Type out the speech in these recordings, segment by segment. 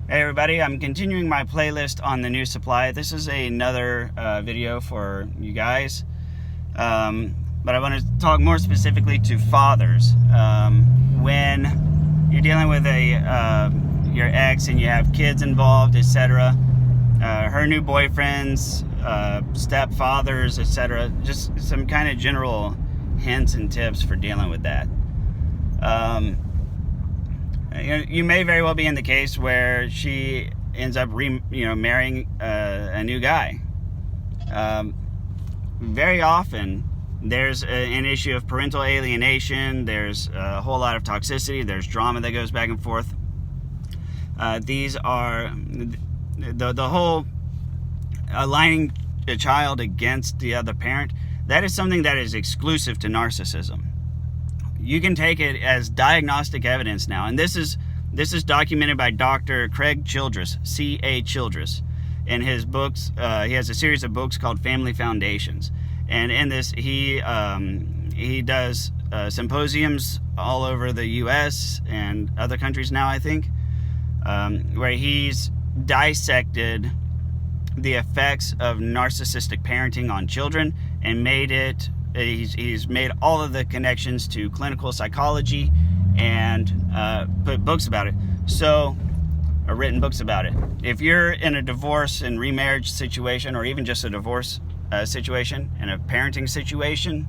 Hey everybody, I'm continuing my playlist on the new supply. This is another video for you guys, but I want to talk more specifically to fathers. When you're dealing with your ex and you have kids involved, etc., her new boyfriends, stepfathers, etc., just some kind of general hints and tips for dealing with that. You may very well be in the case where she ends up marrying a new guy. Very often there's an issue of parental alienation. There's a whole lot of toxicity. There's drama that goes back and forth. These are the whole aligning a child against the other parent. That is something that is exclusive to narcissism. You can take it as diagnostic evidence now, and this is documented by Dr. Craig Childress, C.A. Childress, in his books. He has a series of books called Family Foundations, and in this he does symposiums all over the U.S. and other countries now, I think, where he's dissected the effects of narcissistic parenting on children and made it. He's made all of the connections to clinical psychology and put books about it. Or written books about it. If you're in a divorce and remarriage situation, or even just a divorce situation and a parenting situation,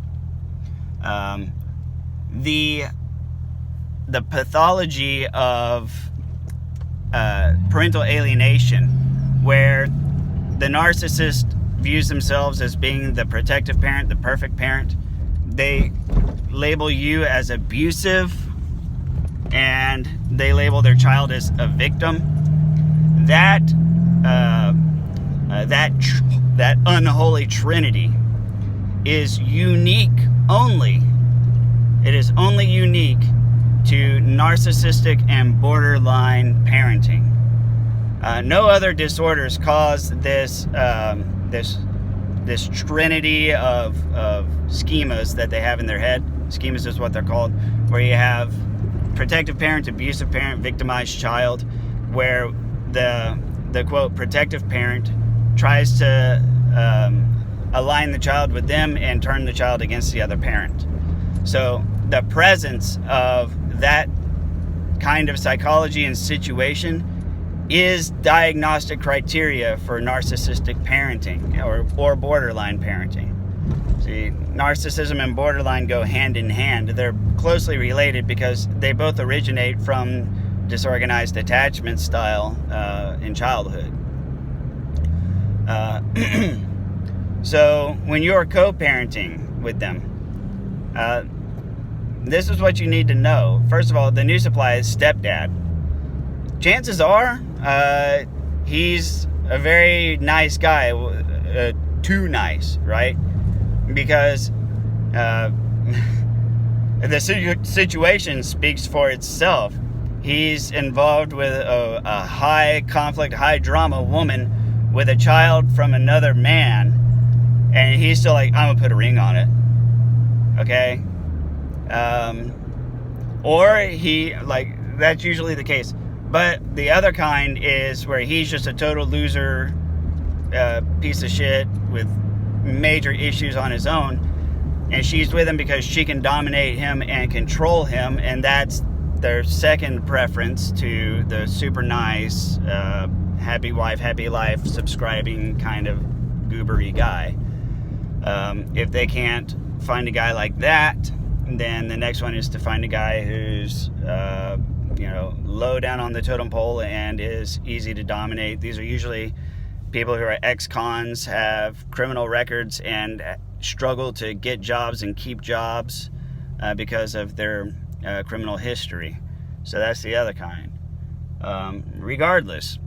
the pathology of parental alienation, where the narcissist views themselves as being the protective parent, the perfect parent. They label you as abusive, and they label their child as a victim. That unholy trinity is unique only. It is only unique to narcissistic and borderline parenting. No other disorders cause this trinity of schemas that they have in their head. Schemas is what they're called, where you have protective parent, abusive parent, victimized child, where the quote protective parent tries to align the child with them and turn the child against the other parent. So the presence of that kind of psychology and situation is diagnostic criteria for narcissistic parenting or borderline parenting. See, narcissism and borderline go hand in hand. They're closely related because they both originate from disorganized attachment style in childhood. So when you're co-parenting with them, this is what you need to know. First of all, the new supply is StepDad. Chances are he's a very nice guy, too nice, right? Because the situation speaks for itself. He's involved with a high conflict, high drama woman with a child from another man, and he's still like, I'm gonna put a ring on it, okay? Or he, like, that's usually the case. But the other kind is where he's just a total loser, piece of shit with major issues on his own, and she's with him because she can dominate him and control him, and that's their second preference to the super nice, happy wife, happy life, subscribing kind of goobery guy. If they can't find a guy like that, then the next one is to find a guy who's low down on the totem pole and is easy to dominate. These are usually people who are ex-cons, have criminal records, and struggle to get jobs and keep jobs because of their criminal history. So that's the other kind. Regardless,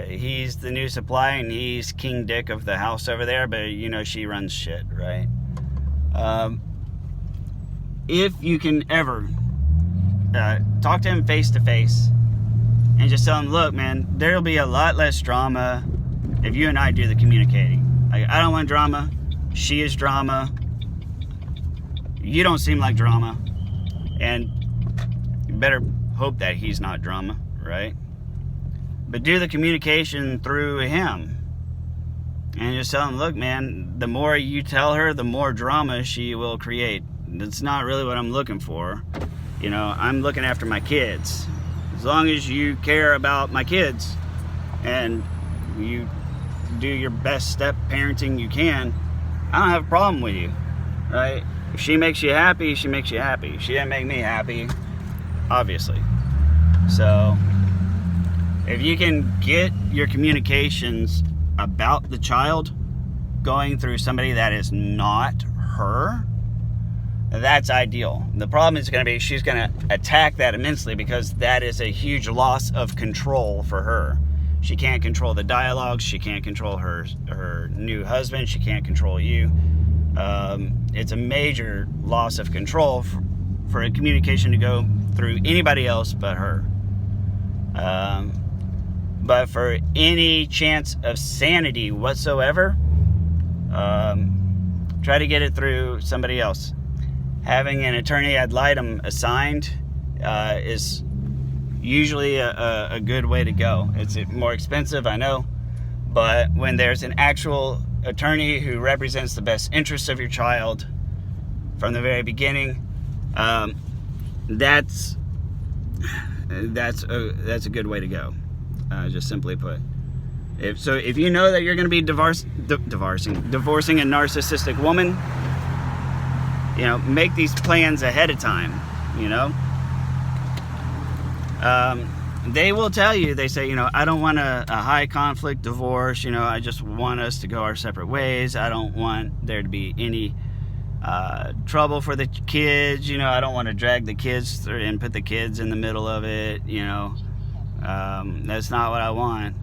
he's the new supply, and he's king dick of the house over there, but she runs shit, right? If you can ever talk to him face to face and just tell him, look, man, there'll be a lot less drama if you and I do the communicating. Like, I don't want drama. She is drama. You don't seem like drama. And you better hope that he's not drama, right? but do the communication through him. And just tell him, look, man, the more you tell her, the more drama she will create. That's not really what I'm looking for. You know, I'm looking after my kids. As long as you care about my kids and you do your best step parenting you can, I don't have a problem with you, right? If she makes you happy, she makes you happy. She didn't make me happy, obviously. So, if you can get your communications about the child going through somebody that is not her, that's ideal. The problem is going to be she's going to attack that immensely, because that is a huge loss of control for her. She can't control the dialogue. She can't control her new husband. She can't control you. It's a major loss of control for a communication to go through anybody else but her. But for any chance of sanity whatsoever, try to get it through somebody else. Having an attorney ad litem assigned is usually a good way to go. It's more expensive, I know, but when there's an actual attorney who represents the best interests of your child from the very beginning, that's a good way to go. Just simply put. If you know that you're going to be divorcing a narcissistic woman, you know, make these plans ahead of time. You know, they will tell you. They say, you know, I don't want a high conflict divorce. You know, I just want us to go our separate ways. I don't want there to be any trouble for the kids. You know, I don't want to drag the kids through and put the kids in the middle of it. You know. That's not what I want.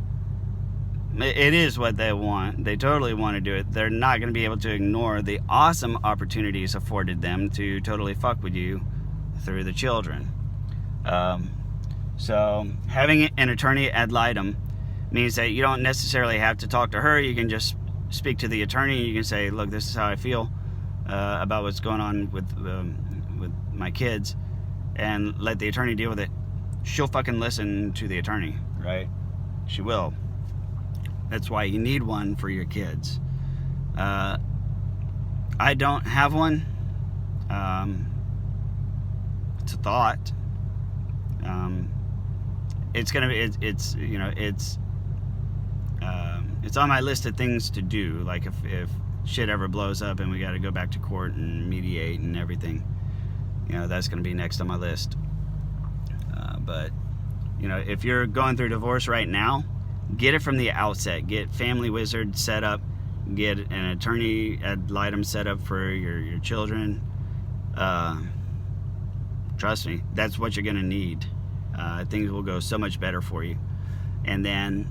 It is what they want. They totally want to do it. They're not going to be able to ignore the awesome opportunities afforded them to totally fuck with you through the children. So having an attorney ad litem means that you don't necessarily have to talk to her. You can just speak to the attorney and you can say, look, this is how I feel about what's going on with my kids, and let the attorney deal with it. She'll fucking listen to the attorney, right? She will. That's why you need one for your kids. I don't have one. It's a thought. It's gonna be. It's you know it's on my list of things to do. Like if shit ever blows up and we got to go back to court and mediate and everything, you know, that's gonna be next on my list. But, you know, if you're going through divorce right now, get it from the outset. Get Family Wizard set up. Get an attorney ad litem set up for your children. Trust me, that's what you're going to need. Things will go so much better for you. And then,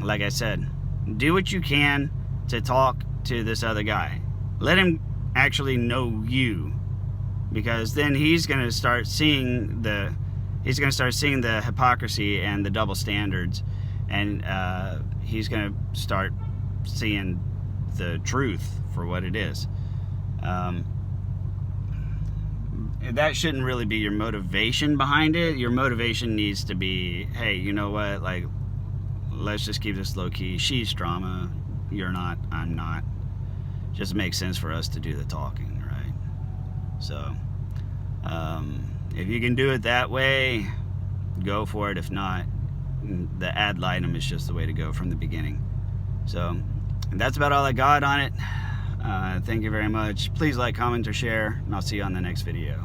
like I said, do what you can to talk to this other guy. Let him actually know you, because then he's going to start seeing the hypocrisy and the double standards, and he's going to start seeing the truth for what it is. That shouldn't really be your motivation behind it. Your motivation needs to be, hey, you know what, like, let's just keep this low key. She's drama, you're not, I'm not. Just makes sense for us to do the talking, right? So if you can do it that way, go for it. If not, the ad litem is just the way to go from the beginning. So that's about all I got on it. Thank you very much. Please like, comment, or share, and I'll see you on the next video.